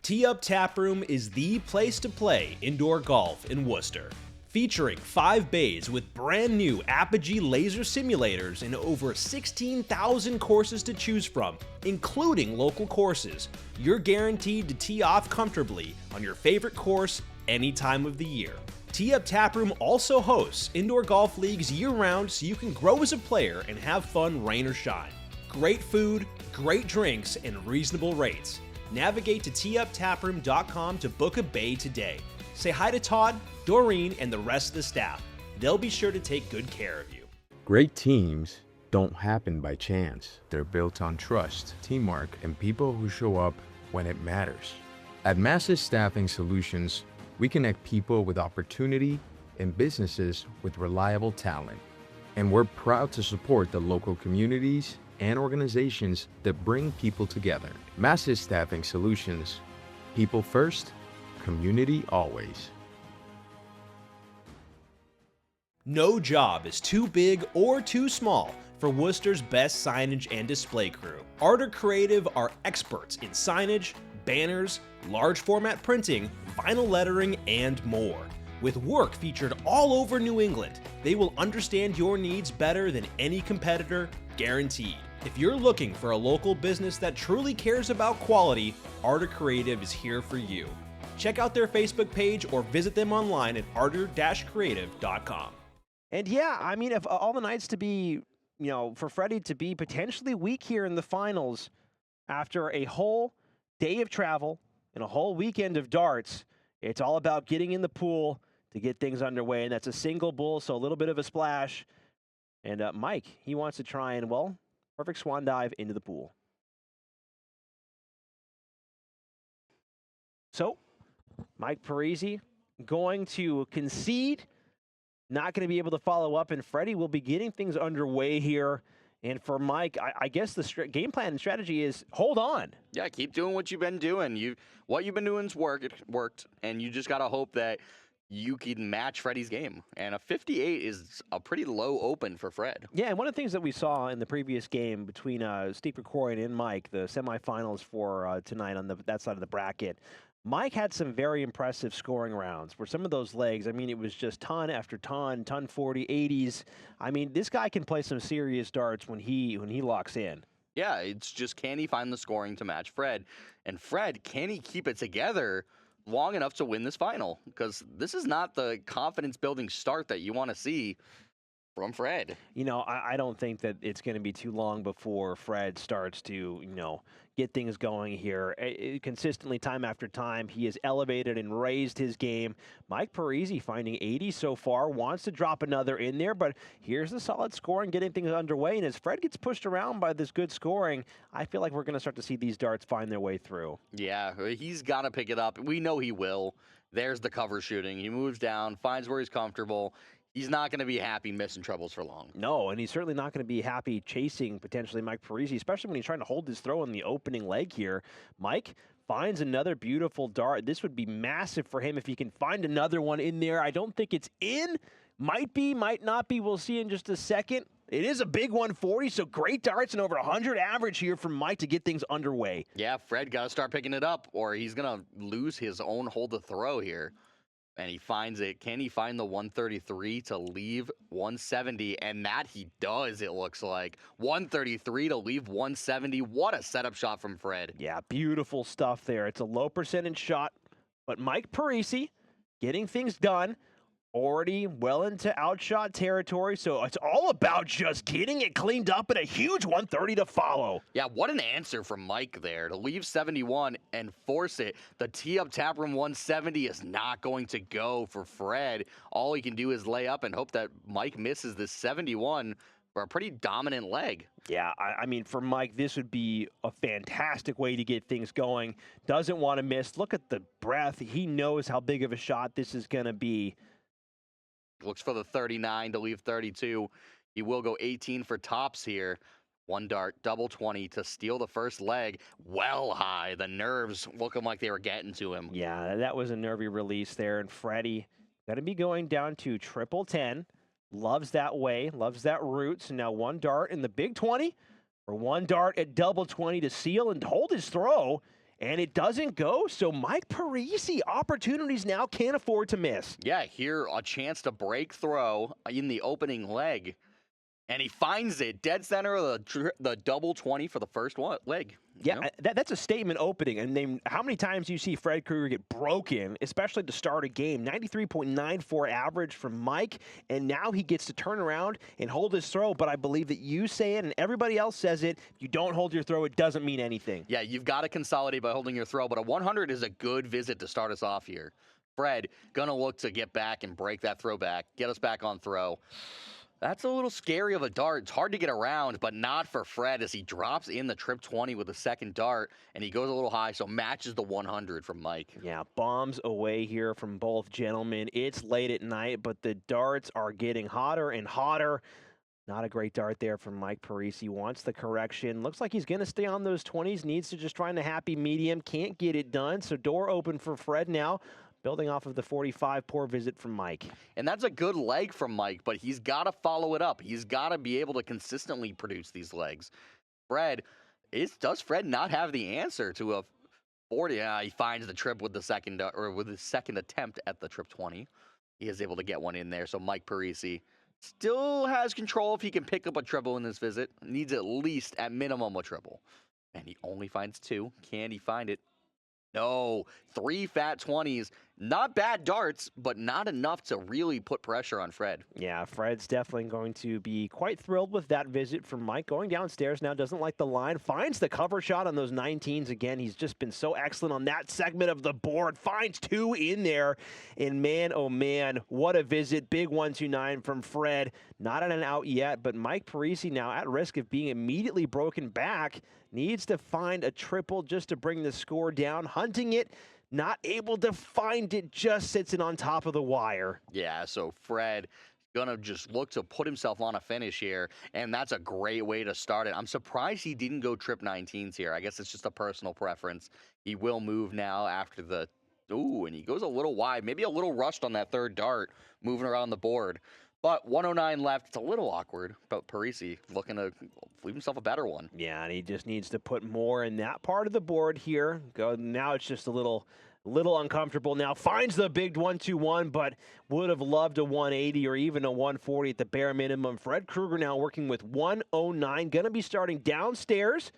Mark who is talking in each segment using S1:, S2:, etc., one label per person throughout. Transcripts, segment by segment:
S1: 𝗬𝗏 Taproom is the place to play indoor golf in Worcester. Featuring 5 bays with brand new 𝗙𝗵𝗀𝗀 laser simulators and over 16,000 courses to choose from, including local courses, you're guaranteed to tee off comfortably on your favorite course any time of the year. 𝗬𝗏 Taproom also hosts indoor golf leagues year-round so you can grow as a player and have fun rain or shine. Great food, great drinks, and reasonable rates. Navigate to 𝗬𝗏taproom.com to book a bay today. Say hi to Todd, Doreen, and the rest of the staff. They'll be sure to take good care of you.
S2: Great teams don't happen by chance. They're built on trust, teamwork, and people who show up when it matters. At Massive Staffing Solutions, we connect people with opportunity and businesses with reliable talent. And we're proud to support the local communities and organizations that bring people together. Massive Staffing Solutions. People first, community always.
S1: No job is too big or too small for Worcester's best signage and display crew. Art Creative are experts in signage, banners, large format printing, vinyl lettering, and more. With work featured all over New England, they will understand your needs better than any competitor, guaranteed. If you're looking for a local business that truly cares about quality, Art Creative is here for you. Check out their Facebook page or visit them online at art-creative.com.
S3: And yeah, I mean, if all the nights to be, for Freddie to be potentially weak here in the finals after a whole day of travel and a whole weekend of darts, it's all about getting in the pool to get things underway. And that's a single bull, so a little bit of a splash. And Mike, he wants to try and, perfect swan dive into the pool. So, Mike Parissi going to concede, not going to be able to follow up, and Freddie will be getting things underway here. And for Mike, I guess the game plan and strategy is hold on.
S4: Yeah, keep doing what you've been doing. What you've been doing's worked, and you just got to hope that you can match Freddie's game. And a 58 is a pretty low open for Fred.
S3: Yeah, and one of the things that we saw in the previous game between Steve Krueger and Mike, the semifinals for tonight on that side of the bracket, Mike had some very impressive scoring rounds where some of those legs, I mean, it was just ton after ton, ton 40, 80s. I mean, this guy can play some serious darts when he locks in.
S4: Yeah, it's just, can he find the scoring to match Fred? And Fred, can he keep it together long enough to win this final? Because this is not the confidence-building start that you want to see from Fred.
S3: I don't think that it's going to be too long before Fred starts to, get things going here. Consistently, time after time, he has elevated and raised his game. Mike Parissi finding 80 so far, wants to drop another in there, but here's the solid scoring, getting things underway. And as Fred gets pushed around by this good scoring, I feel like we're going to start to see these darts find their way through.
S4: Yeah, he's got to pick it up. We know he will. There's the cover shooting. He moves down, finds where he's comfortable. He's not going to be happy missing troubles for long.
S3: No, and he's certainly not going to be happy chasing potentially Mike Parissi, especially when he's trying to hold his throw in the opening leg here. Mike finds another beautiful dart. This would be massive for him if he can find another one in there. I don't think it's in. Might be, might not be. We'll see in just a second. It is a big 140, so great darts and over 100 average here from Mike to get things underway.
S4: Yeah, Fred got to start picking it up, or he's going to lose his own hold to throw here. And he finds it. Can he find the 133 to leave 170? And that he does, it looks like. 133 to leave 170. What a setup shot from Fred.
S3: Yeah, beautiful stuff there. It's a low percentage shot, but Mike Parissi getting things done. Already well into outshot territory, so it's all about just getting it cleaned up and a huge 130 to follow.
S4: Yeah, what an answer from Mike there to leave 71 and force it. The 𝗬𝗏 Taproom 170 is not going to go for Fred. All he can do is lay up and hope that Mike misses this 71 for a pretty dominant leg.
S3: Yeah, I mean, for Mike, this would be a fantastic way to get things going. Doesn't want to miss. Look at the breath. He knows how big of a shot this is going to be.
S4: Looks for the 39 to leave 32. He will go 18 for tops here. One dart, double 20 to steal the first leg. Well high. The nerves looking like they were getting to him.
S3: Yeah, that was a nervy release there. And Freddie going to be going down to triple 10. Loves that way. Loves that route. So now one dart in the big 20 or one dart at double 20 to seal and hold his throw. and it doesn't go. So Mike Parissi, opportunities now, can't afford to miss.
S4: Yeah, here a chance to break throw in the opening leg. And he finds it dead center of the double 20 for the first leg.
S3: Yeah, that's a statement opening. And how many times do you see Fred Krueger get broken, especially to start a game? 93.94 average from Mike, and now he gets to turn around and hold his throw. But I believe that you say it and everybody else says it. If you don't hold your throw, it doesn't mean anything.
S4: Yeah, you've got to consolidate by holding your throw, but a 100 is a good visit to start us off here. Fred gonna look to get back and break that throw back, get us back on throw. That's a little scary of a dart. It's hard to get around, but not for Fred as he drops in the trip 20 with the second dart, and he goes a little high, so matches the 100 from Mike.
S3: Yeah, bombs away here from both gentlemen. It's late at night, but the darts are getting hotter and hotter. Not a great dart there from Mike Parissi. Wants the correction. Looks like he's going to stay on those 20s. Needs to just find a happy medium. Can't get it done, so door open for Fred now. Building off of the 45, poor visit from Mike.
S4: And that's a good leg from Mike, but he's got to follow it up. He's got to be able to consistently produce these legs. Does Fred not have the answer to a 40? He finds the trip with the second attempt at the trip 20. He is able to get one in there. So Mike Parissi still has control if he can pick up a treble in this visit. Needs at least, at minimum, a treble. And he only finds 2. Can he find it? No, 3 fat 20s. Not bad darts, but not enough to really put pressure on Fred.
S3: Yeah, Fred's definitely going to be quite thrilled with that visit from Mike. Going downstairs now, doesn't like the line. Finds the cover shot on those 19s again. He's just been so excellent on that segment of the board. Finds 2 in there. And man, oh man, what a visit. Big 129 from Fred. Not on an out yet, but Mike Parissi now at risk of being immediately broken back. Needs to find a triple just to bring the score down. Hunting it. Not able to find it, just sits it on top of the wire.
S4: Yeah, so Fred gonna just look to put himself on a finish here, and that's a great way to start it. I'm surprised he didn't go trip 19s here. I guess it's just a personal preference. He will move now after the... Ooh, and he goes a little wide, maybe a little rushed on that third dart, moving around the board. But 109 left. It's a little awkward, but Parissi looking to leave himself a better one.
S3: Yeah, and he just needs to put more in that part of the board here. Now it's just a little uncomfortable. Now finds the big 121, but would have loved a 180 or even a 140 at the bare minimum. Fred Krueger now working with 109. Going to be starting downstairs.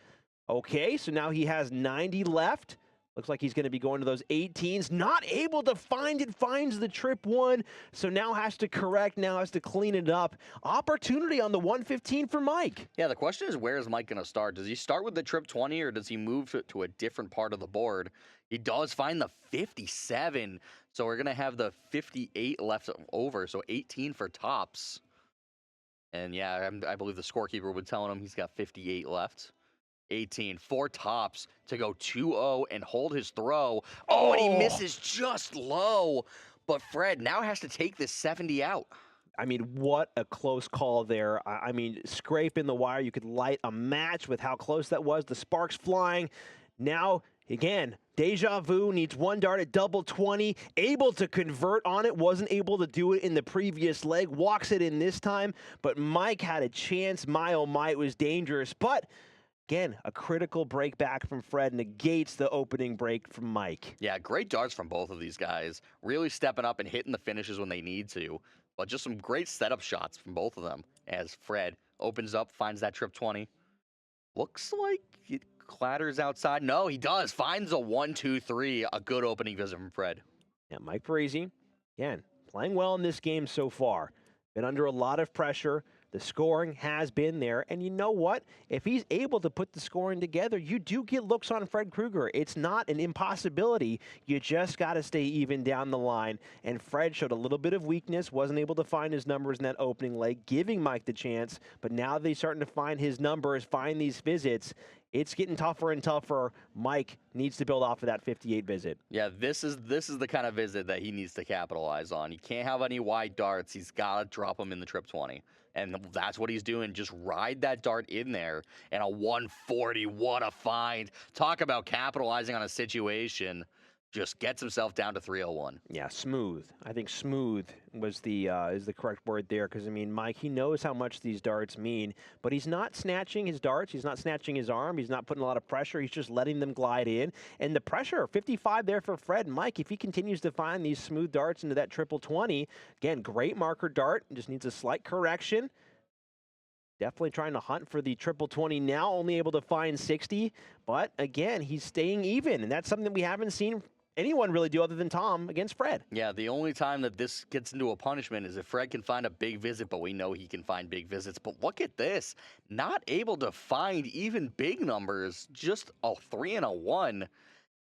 S3: Okay, so now he has 90 left. Looks like he's going to be going to those 18s. Not able to find it. Finds the trip 1. So now has to correct. Now has to clean it up. Opportunity on the 115 for Mike.
S4: Yeah, the question is, where is Mike going to start? Does he start with the trip 20 or does he move to a different part of the board? He does find the 57. So we're going to have the 58 left over. So 18 for tops. And yeah, I believe the scorekeeper would tell him he's got 58 left. 18, 4 tops to go 2-0 and hold his throw. Oh, and he misses just low. But Fred now has to take this 70 out.
S3: I mean, what a close call there. I mean, scraping the wire. You could light a match with how close that was. The sparks flying. Now, again, Deja Vu needs 1 dart at double 20. Able to convert on it. Wasn't able to do it in the previous leg. Walks it in this time. But Mike had a chance. My, oh my, it was dangerous. But... again, a critical break back from Fred negates the opening break from Mike.
S4: Yeah, great darts from both of these guys. Really stepping up and hitting the finishes when they need to. But just some great setup shots from both of them as Fred opens up, finds that trip 20. Looks like it clatters outside. No, he does. Finds a 1-2-3. A good opening visit from Fred.
S3: Yeah, Mike Parissi, again, playing well in this game so far. Been under a lot of pressure. The scoring has been there, and you know what? If he's able to put the scoring together, you do get looks on Fred Krueger. It's not an impossibility. You just got to stay even down the line, and Fred showed a little bit of weakness, wasn't able to find his numbers in that opening leg, giving Mike the chance, but now that he's starting to find his numbers, find these visits, it's getting tougher and tougher. Mike needs to build off of that 58 visit.
S4: Yeah, this is the kind of visit that he needs to capitalize on. He can't have any wide darts. He's got to drop them in the trip 20. And that's what he's doing. Just ride that dart in there. And a 140, what a find. Talk about capitalizing on a situation. just gets himself down to 301.
S3: Yeah, smooth. I think smooth was the is the correct word there, because I mean, Mike, he knows how much these darts mean, but he's not snatching his darts. He's not snatching his arm. He's not putting a lot of pressure. He's just letting them glide in. And the pressure, 55 there for Fred. Mike, if he continues to find these smooth darts into that 20, again, great marker dart. Just needs a slight correction. Definitely trying to hunt for the 20 now, only able to find 60. But again, he's staying even, and that's something that we haven't seen anyone really do other than Tom against Fred.
S4: Yeah, the only time that this gets into a punishment is if Fred can find a big visit, but we know he can find big visits. But look at this. Not able to find even big numbers, just a 3 and a 1.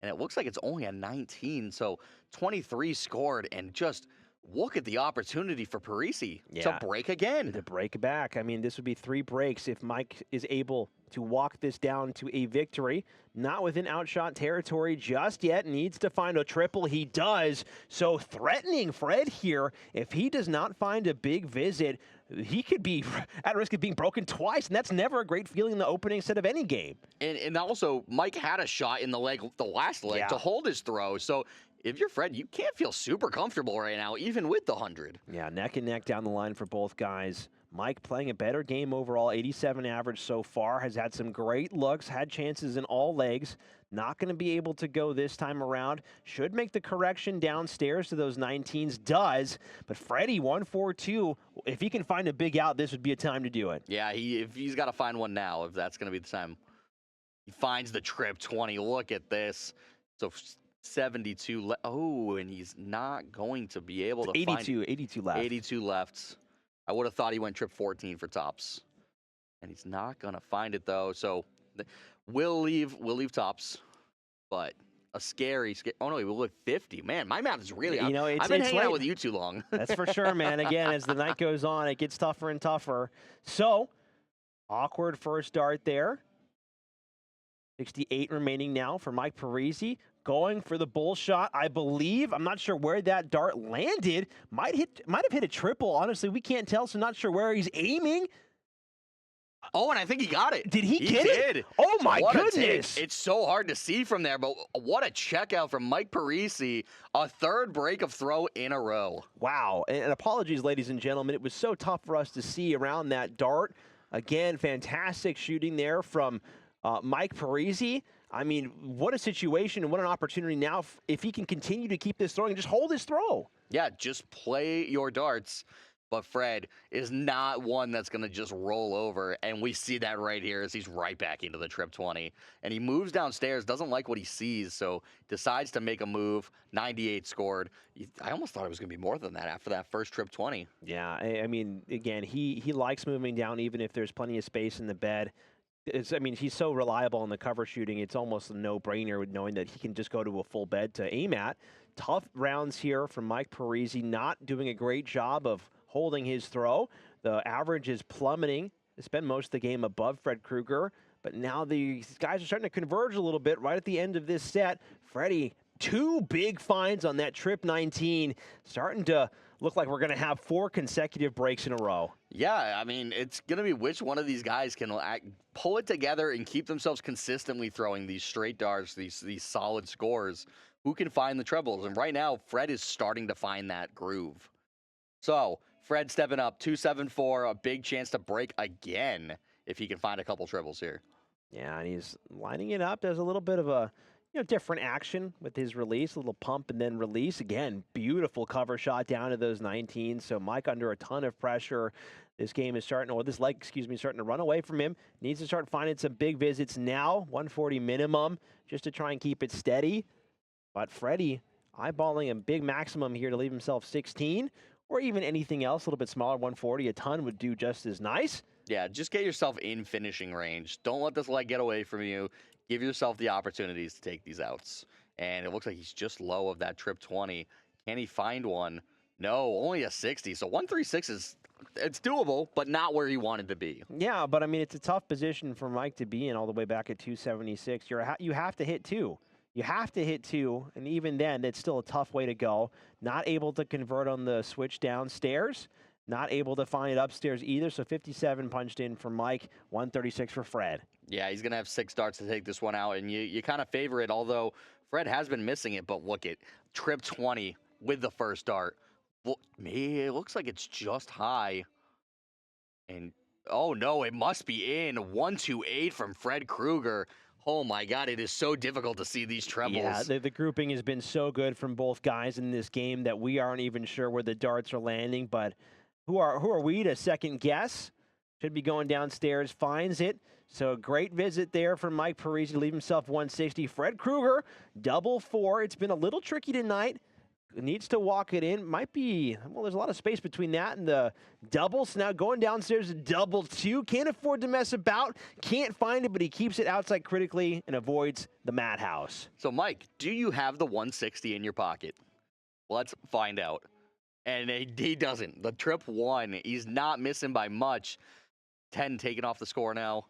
S4: And it looks like it's only a 19. So 23 scored, and just look at the opportunity for Parissi to break again.
S3: To break back. I mean, this would be 3 breaks if Mike is able to walk this down to a victory. Not within outshot territory just yet. Needs to find a triple. He does. So threatening Fred here. If he does not find a big visit, he could be at risk of being broken twice, and that's never a great feeling in the opening set of any game.
S4: And also, Mike had a shot in the last leg to hold his throw. So if you're Fred, you can't feel super comfortable right now, even with the 100.
S3: Yeah, neck and neck down the line for both guys. Mike playing a better game overall, 87 average so far, has had some great looks, had chances in all legs. Not going to be able to go this time around. Should make the correction downstairs to those 19s, does. But Freddie, 1-4-2, if he can find a big out, this would be a time to do it.
S4: Yeah, if he's got to find one now, if that's going to be the time. He finds the 20. Look at this. So 72 oh, and he's not going to be able to
S3: 82 left.
S4: 82 left. I would have thought he went 14 for tops. And he's not going to find it, though. So we'll leave tops. But a scary, oh, no, he will live 50. Man, my math is really,
S3: you know,
S4: I've been hanging out with you too long.
S3: That's for sure, man. Again, as the night goes on, it gets tougher and tougher. So, awkward first dart there. 68 remaining now for Mike Parissi. Going for the bull shot, I believe. I'm not sure where that dart landed. Might have hit a triple. Honestly, we can't tell, so not sure where he's aiming.
S4: Oh, and I think he got it.
S3: Did he get it? Oh, my goodness.
S4: It's so hard to see from there, but what a checkout from Mike Parissi. A 3rd break of throw in a row.
S3: Wow. And apologies, ladies and gentlemen. It was so tough for us to see around that dart. Again, fantastic shooting there from Mike Parissi. I mean, what a situation and what an opportunity now if he can continue to keep this throwing and just hold his throw.
S4: Yeah, just play your darts. But Fred is not one that's going to just roll over, and we see that right here as he's right back into the 20. And he moves downstairs, doesn't like what he sees, so decides to make a move. 98 scored. I almost thought it was going to be more than that after that first 20.
S3: Yeah, I mean, again, he likes moving down even if there's plenty of space in the bed. I mean, he's so reliable in the cover shooting, it's almost a no-brainer with knowing that he can just go to a full bed to aim at. Tough rounds here from Mike Parissi, not doing a great job of holding his throw. The average is plummeting. They spend most of the game above Fred Krueger, but now these guys are starting to converge a little bit right at the end of this set. Freddie, 2 big finds on that trip 19, starting to look like we're going to have 4 consecutive breaks in a row.
S4: Yeah, I mean, it's going to be which one of these guys can pull it together and keep themselves consistently throwing these straight darts, these solid scores. Who can find the trebles? And right now, Fred is starting to find that groove. So, Fred stepping up, 2-7-4, a big chance to break again if he can find a couple triples here.
S3: Yeah, and he's lining it up. There's a little bit of a different action with his release, a little pump and then release. Again, beautiful cover shot down to those 19s. So Mike under a ton of pressure. This game is starting, or this leg, excuse me, starting to run away from him. Needs to start finding some big visits now, 140 minimum, just to try and keep it steady. But Freddie eyeballing a big maximum here to leave himself 16. Or even anything else, a little bit smaller, 140, a ton would do just as nice.
S4: Yeah, just get yourself in finishing range. Don't let this leg get away from you. Give yourself the opportunities to take these outs. And it looks like he's just low of that 20. Can he find one? No, only a 60. So 136 it's doable, but not where he wanted to be.
S3: Yeah, but I mean, it's a tough position for Mike to be in all the way back at 276. You have to hit 2. You have to hit 2, and even then, it's still a tough way to go. Not able to convert on the switch downstairs. Not able to find it upstairs either, so 57 punched in for Mike, 136 for Fred.
S4: Yeah, he's going to have 6 darts to take this one out, and you kind of favor it, although Fred has been missing it, but look at trip 20 with the first dart. Look, it looks like it's just high. And, oh no, it must be in. 128 from Fred Krueger. Oh my God, it is so difficult to see these trebles.
S3: Yeah, the grouping has been so good from both guys in this game that we aren't even sure where the darts are landing. But who are we to second guess? Should be going downstairs, finds it. So great visit there from Mike Parissi to leave himself 160. Fred Krueger, double 4. It's been a little tricky tonight. Needs to walk it in. Might be, well, there's a lot of space between that and the double. So now going downstairs to double 2. Can't afford to mess about. Can't find it, but he keeps it outside critically and avoids the madhouse.
S4: So, Mike, do you have the 160 in your pocket? Let's find out. And he doesn't. The trip 1, he's not missing by much. 10 taken off the score now.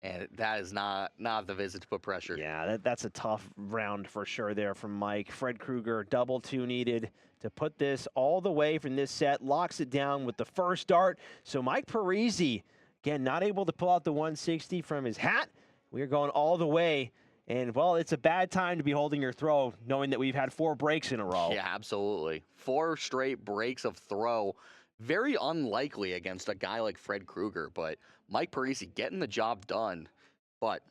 S4: And that is not the visit to put pressure.
S3: Yeah, that's a tough round for sure there from Mike. Fred Krueger, double 2 needed to put this all the way from this set. Locks it down with the first dart. So Mike Parissi, again, not able to pull out the 160 from his hat. We are going all the way. And, well, it's a bad time to be holding your throw, knowing that we've had 4 breaks in a row.
S4: Yeah, absolutely. 4 straight breaks of throw. Very unlikely against a guy like Fred Krueger, but Mike Parissi getting the job done. But,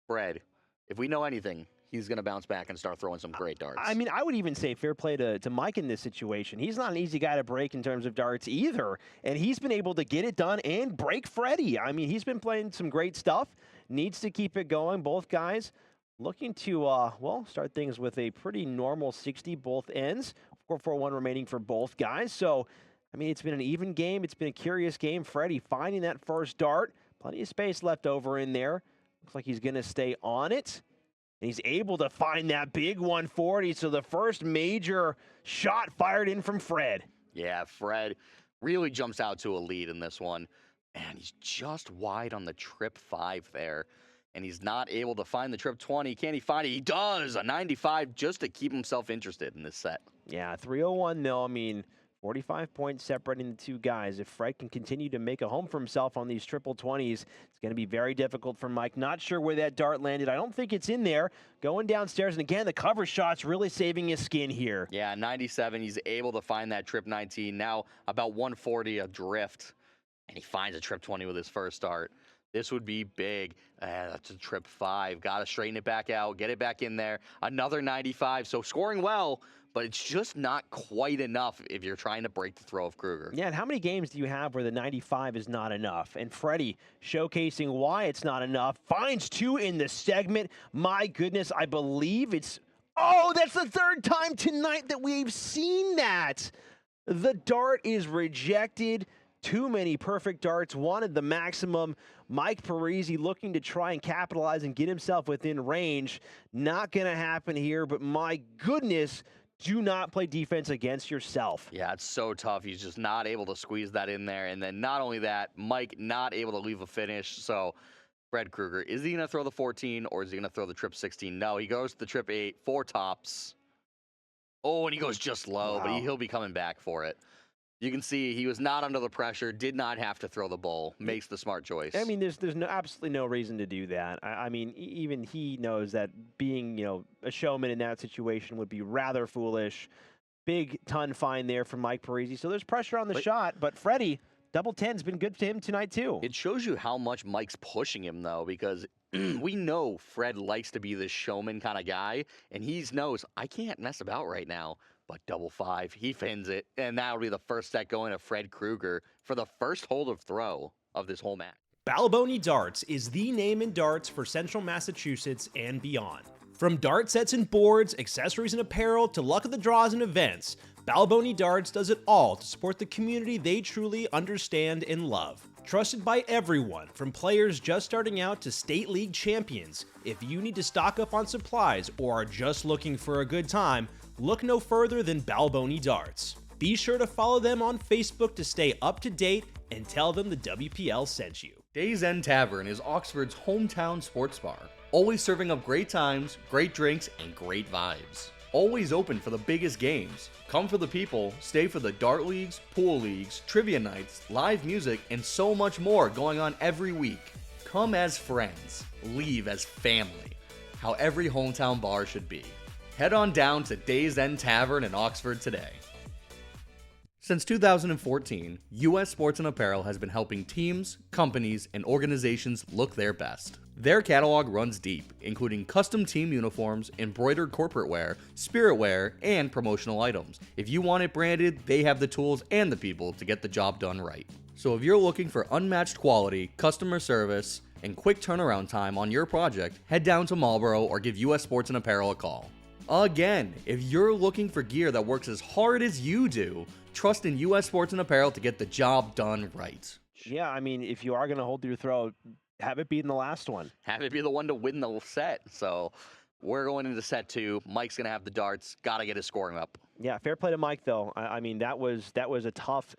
S4: Fred, if we know anything, he's going to bounce back and start throwing some great darts.
S3: I mean, I would even say fair play to Mike in this situation. He's not an easy guy to break in terms of darts either, and he's been able to get it done and break Freddie. I mean, he's been playing some great stuff. Needs to keep it going. Both guys looking to, well, start things with a pretty normal 60 both ends. 4-4-1 remaining for both guys. So, I mean, it's been an even game. It's been a curious game. Freddie finding that first dart. Plenty of space left over in there. Looks like he's going to stay on it. And he's able to find that big 140. So the first major shot fired in from Fred.
S4: Yeah, Fred really jumps out to a lead in this one. And he's just wide on the trip 5 there. And he's not able to find the trip 20. Can he find it? He does. A 95 just to keep himself interested in this set.
S3: Yeah, 301 though. I mean, 45 points separating the two guys. If Fred can continue to make a home for himself on these triple 20s, it's going to be very difficult for Mike. Not sure where that dart landed. I don't think it's in there. Going downstairs, and again, the cover shot's really saving his skin here.
S4: Yeah, 97. He's able to find that trip 19. Now about 140 adrift. And he finds a trip 20 with his first dart. This would be big. That's a trip 5. Got to straighten it back out, get it back in there. Another 95. So scoring well, but it's just not quite enough if you're trying to break the throw of Krueger.
S3: Yeah, and how many games do you have where the 95 is not enough? And Freddie showcasing why it's not enough. Finds 2 in the segment. My goodness, I believe it's... Oh, that's the 3rd time tonight that we've seen that. The dart is rejected. Too many perfect darts, wanted the maximum. Mike Parissi looking to try and capitalize and get himself within range. Not going to happen here, but my goodness, do not play defense against yourself.
S4: Yeah, it's so tough. He's just not able to squeeze that in there. And then not only that, Mike not able to leave a finish. So Fred Krueger, is he going to throw the 14 or is he going to throw the trip 16? No, he goes to the trip 8, 4 tops. Oh, and he goes just low, but he'll be coming back for it. You can see he was not under the pressure, did not have to throw the bowl, makes the smart choice.
S3: I mean, there's absolutely no reason to do that. I mean, even he knows that being, a showman in that situation would be rather foolish. Big ton find there from Mike Parissi. So there's pressure on the shot, but Freddie, double 10's been good to him tonight too.
S4: It shows you how much Mike's pushing him though, because we know Fred likes to be this showman kind of guy, and he knows, I can't mess about right now. But double 5, he fins it, and that'll be the first set going to Fred Krueger for the first hold of throw of this whole match.
S1: 𝗏𝗏𝗀𝗎𝗏 Darts is the name in darts for Central Massachusetts and beyond. From dart sets and boards, accessories and apparel, to luck of the draws and events, 𝗏𝗏𝗀𝗏𝗏 Darts does it all to support the community they truly understand and love. Trusted by everyone, from players just starting out to state league champions. If you need to stock up on supplies or are just looking for a good time, look no further than 𝗏𝗏𝗀𝗏𝗏 Darts. Be sure to follow them on Facebook to stay up to date and tell them the WPL sent you.
S5: Days End Tavern is Oxford's hometown sports bar. Always serving up great times, great drinks, and great vibes. Always open for the biggest games. Come for the people, stay for the dart leagues, pool leagues, trivia nights, live music, and so much more going on every week. Come as friends, leave as family. How every hometown bar should be. head on down to Days End Tavern in Oxford today. Since 2014, U.S. Sports and Apparel has been helping teams, companies, and organizations look their best. Their catalog runs deep, including custom team uniforms, embroidered corporate wear, spirit wear, and promotional items. If you want it branded, they have the tools and the people to get the job done right. So if you're looking for unmatched quality, customer service, and quick turnaround time on your project, head down to Marlboro or give U.S. Sports and Apparel a call. Again, if you're looking for gear that works as hard as you do, trust in U.S. Sports and Apparel to get the job done right.
S3: Yeah, I mean, if you are going to hold your throw, have it be in the last one.
S4: Have it be the one to win the set. So we're going into set 2. Mike's going to have the darts. Got to get his scoring up.
S3: Yeah, fair play to Mike, though. I mean, that was a tough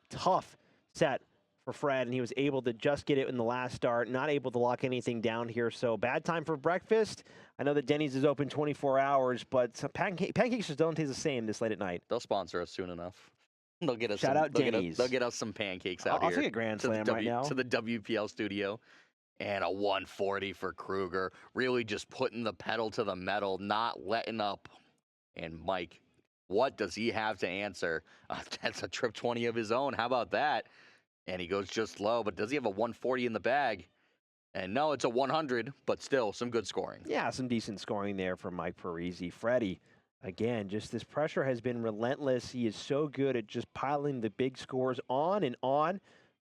S3: set for Fred, and he was able to just get it in the last start, not able to lock anything down here. So bad time for breakfast. I know that Denny's is open 24 hours, but pancakes just don't taste the same this late at night.
S4: They'll sponsor us soon enough. They'll get us
S3: Denny's.
S4: They'll get us some pancakes out
S3: I'll
S4: here.
S3: take a Grand Slam right now.
S4: To the WPL studio. And a 140 for Krueger. Really just putting the pedal to the metal, not letting up. And Mike, what does he have to answer? That's a trip 20 of his own. How about that? And he goes just low, but does he have a 140 in the bag? And no, it's a 100, but still some good scoring.
S3: Yeah, some decent scoring there from Mike Parissi. Freddie, again, just this pressure has been relentless. He is so good at just piling the big scores on and on.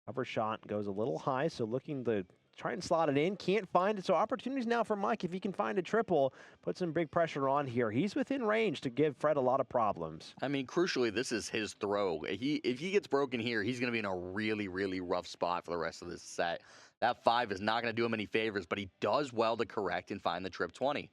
S3: Cover shot goes a little high, so looking to try and slot it in. Can't find it, so opportunities now for Mike. If he can find a triple, put some big pressure on here. He's within range to give Fred a lot of problems.
S4: I mean, crucially, this is his throw. If he gets broken here, he's going to be in a really, really rough spot for the rest of this set. That 5 is not going to do him any favors, but he does well to correct and find the trip 20.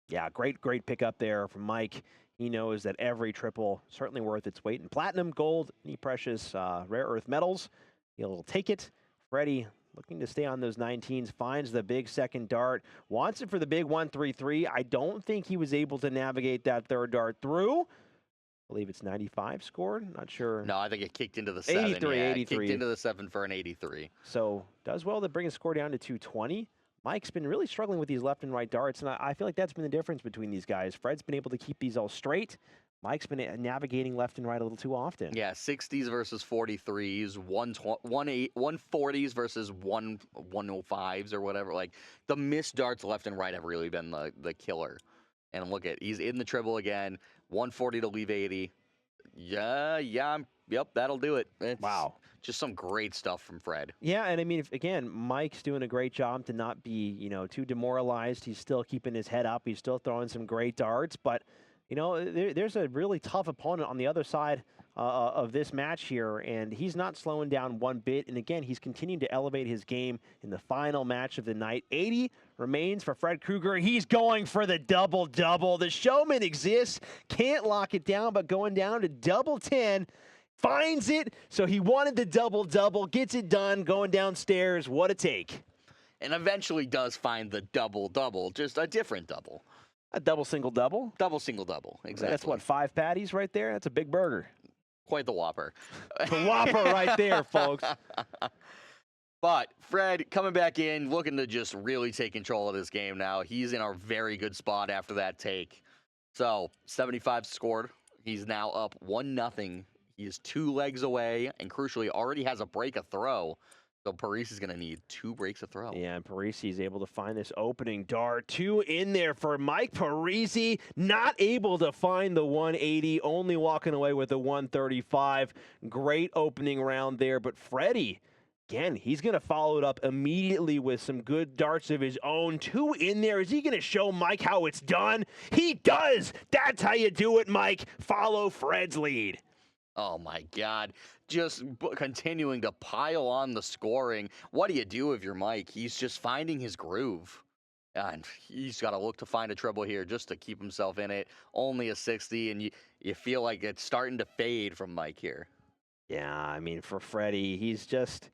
S3: Yeah, great pickup there from Mike. He knows that every triple certainly worth its weight in platinum, gold, any precious rare earth metals. He'll take it. Freddie, looking to stay on those 19s, finds the big second dart, wants it for the big 133. I don't think he was able to navigate that third dart through. I believe it's 95 scored. Not sure.
S4: No, I think it kicked into the 7.
S3: 83,
S4: yeah,
S3: 83.
S4: Kicked into the 7 for an 83.
S3: So does well to bring his score down to 220. Mike's been really struggling with these left and right darts, and I feel like that's been the difference between these guys. Fred's been able to keep these all straight. Mike's been navigating left and right a little too often.
S4: Yeah, 60s versus 43s, 140s versus 105s or whatever. Like, the missed darts left and right have really been the killer. And look at, he's in the triple again, 140 to leave 80. Yep, that'll do it.
S3: Wow.
S4: Just some great stuff from Fred.
S3: Yeah, and I mean, again, Mike's doing a great job to not be, too demoralized. He's still keeping his head up. He's still throwing some great darts, but there's a really tough opponent on the other side of this match here, and he's not slowing down one bit. And again, he's continuing to elevate his game in the final match of the night. 80 remains for Fred Krueger. He's going for the double-double. The showman exists. Can't lock it down, but going down to double 10. Finds it, so he wanted the double-double. Gets it done, going downstairs. What a take.
S4: And eventually does find the double-double, just a different double.
S3: A double, single, double?
S4: Double, single, double, exactly.
S3: That's what, 5 patties right there? That's a big burger.
S4: Quite the Whopper.
S3: The Whopper right there, folks.
S4: But Fred coming back in, looking to just really take control of this game now. He's in a very good spot after that take. So, 75 scored. He's now up 1-0. He's 2 legs away, and crucially already has a break a throw. So Parissi is going to need 2 breaks a throw.
S3: Yeah, and Parissi is able to find this opening dart. 2 in there for Mike Parissi. Not able to find the 180, only walking away with a 135. Great opening round there, but Freddie, again, he's going to follow it up immediately with some good darts of his own. 2 in there. Is he going to show Mike how it's done? He does! That's how you do it, Mike. Follow Fred's lead.
S4: Oh, my God. Just continuing to pile on the scoring. What do you do if you're Mike? He's just finding his groove. And he's got to look to find a treble here just to keep himself in it. Only a 60, and you feel like it's starting to fade from Mike here.
S3: Yeah, I mean, for Freddie, he's just...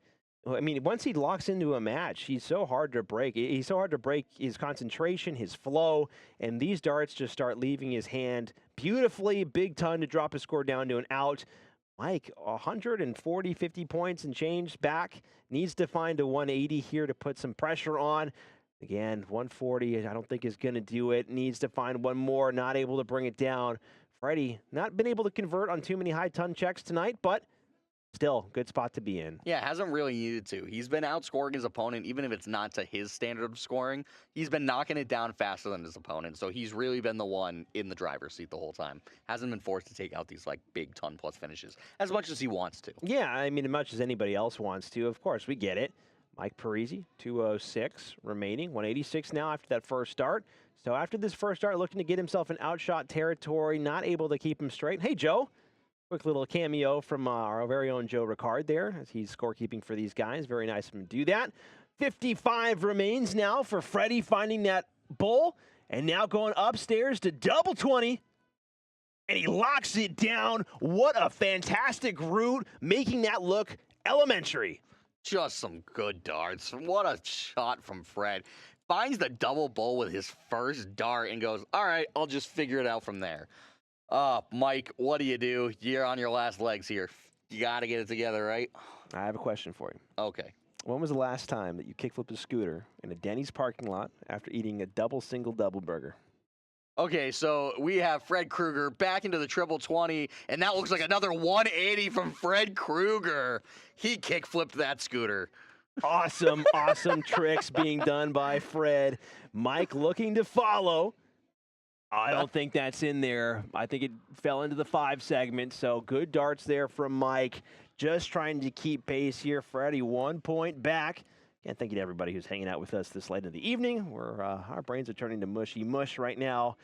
S3: I mean, once he locks into a match, he's so hard to break. He's so hard to break his concentration, his flow, and these darts just start leaving his hand beautifully. Big ton to drop his score down to an out. Mike, 140, 50 points and change back. Needs to find a 180 here to put some pressure on. Again, 140, I don't think is going to do it. Needs to find one more, not able to bring it down. Freddie, not been able to convert on too many high ton checks tonight, but still, good spot to be in.
S4: Yeah, hasn't really needed to. He's been outscoring his opponent, even if it's not to his standard of scoring. He's been knocking it down faster than his opponent, so he's really been the one in the driver's seat the whole time. Hasn't been forced to take out these like big ton-plus finishes as much as he wants to.
S3: Yeah, I mean, as much as anybody else wants to. Of course, we get it. Mike Parissi, 206 remaining, 186 now after that first start. So after this first start, looking to get himself in outshot territory, not able to keep him straight. Hey, Joe. Quick little cameo from our very own Joe Ricard there as he's scorekeeping for these guys. Very nice of him to do that. 55 remains now for Freddie finding that bull and now going upstairs to double 20. And he locks it down. What a fantastic route, making that look elementary.
S4: Just some good darts. What a shot from Fred. Finds the double bull with his first dart and goes, all right, I'll just figure it out from there. Mike, what do? You're on your last legs here. You got to get it together, right?
S3: I have a question for you.
S4: Okay.
S3: When was the last time that you kickflipped a scooter in a Denny's parking lot after eating a double burger?
S4: Okay, so we have Fred Krueger back into the 𝗙𝗶𝗀𝗀𝗀, and that looks like another 180 from Fred Krueger. He kickflipped that scooter.
S3: Awesome, awesome tricks being done by Fred. Mike looking to follow. I don't think that's in there. I think it fell into the 5 segment, so good darts there from Mike. Just trying to keep pace here. Freddie 1 point back. Again, thank you to everybody who's hanging out with us this late in the evening. Our brains are turning to mushy mush right now.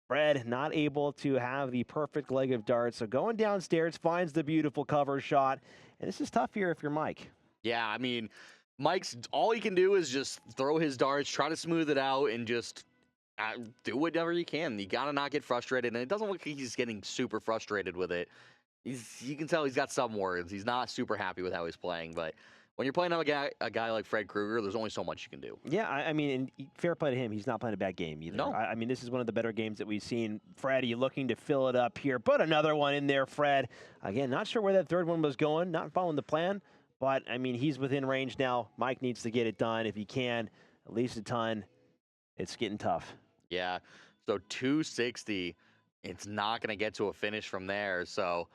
S3: Fred not able to have the perfect leg of darts, so going downstairs, finds the beautiful cover shot. And this is tough here if you're Mike.
S4: Yeah, I mean, Mike's, all he can do is just throw his darts, try to smooth it out, and just do whatever you can. You got to not get frustrated, and it doesn't look like he's getting super frustrated with it. You can tell he's got some words. He's not super happy with how he's playing, but when you're playing a guy like Fred Krueger, there's only so much you can do.
S3: Yeah, I mean, and fair play to him. He's not playing a bad game either.
S4: No.
S3: I mean, this is one of the better games that we've seen. Freddie looking to fill it up here. Put another one in there, Fred. Again, not sure where that third one was going. Not following the plan. But, I mean, he's within range now. Mike needs to get it done. If he can, at least a ton. It's getting tough.
S4: Yeah, so 260. It's not going to get to a finish from there. So,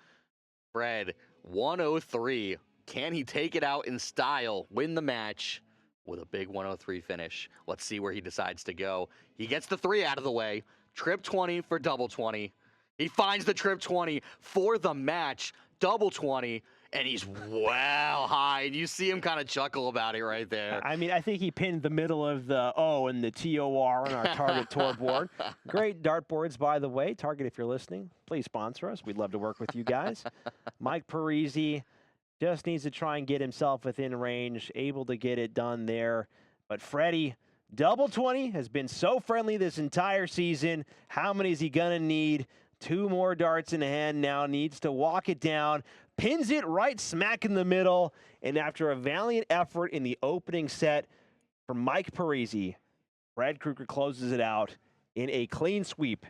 S4: Fred, 103. Can he take it out in style, win the match with a big 103 finish? Let's see where he decides to go. He gets the 3 out of the way. 𝗙𝗏𝗀𝗀 for double 20. He finds the 𝗙𝗏𝗀𝗀 for the match, double 20, and he's well high. And you see him kind of chuckle about it right there.
S3: I mean, I think he pinned the middle of the O and the TOR on our Target tour board. Great dartboards, by the way. Target, if you're listening, please sponsor us. We'd love to work with you guys. Mike Parissi just needs to try and get himself within range, able to get it done there. But Freddie, double 20, has been so friendly this entire season. How many is he going to need? 2 more darts in hand now, needs to walk it down, pins it right smack in the middle, and after a valiant effort in the opening set from Mike Parissi, Fred Krueger closes it out in a clean sweep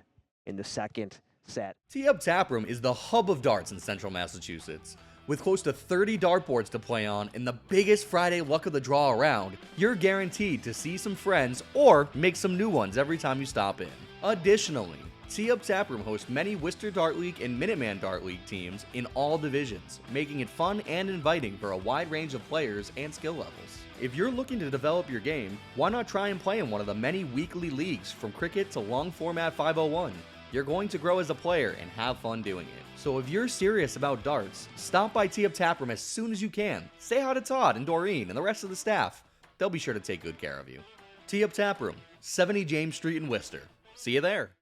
S3: in the second set.
S5: 𝗙𝗶𝗀𝗀𝗀 Tap Room is the hub of darts in central Massachusetts. With close to 30 dartboards to play on and the biggest Friday luck of the draw around, you're guaranteed to see some friends or make some new ones every time you stop in. Additionally, 𝗙𝗶𝗀𝗀𝗀 Tap Room hosts many Worcester Dart League and Minuteman Dart League teams in all divisions, making it fun and inviting for a wide range of players and skill levels. If you're looking to develop your game, why not try and play in one of the many weekly leagues from cricket to long format 501? You're going to grow as a player and have fun doing it. So if you're serious about darts, stop by 𝗙𝗶𝗀𝗀𝗀 Tap Room as soon as you can. Say hi to Todd and Doreen and the rest of the staff. They'll be sure to take good care of you. 𝗙𝗶𝗀𝗀𝗀𝗀 Tap Room, 70 James Street in Worcester. See you there.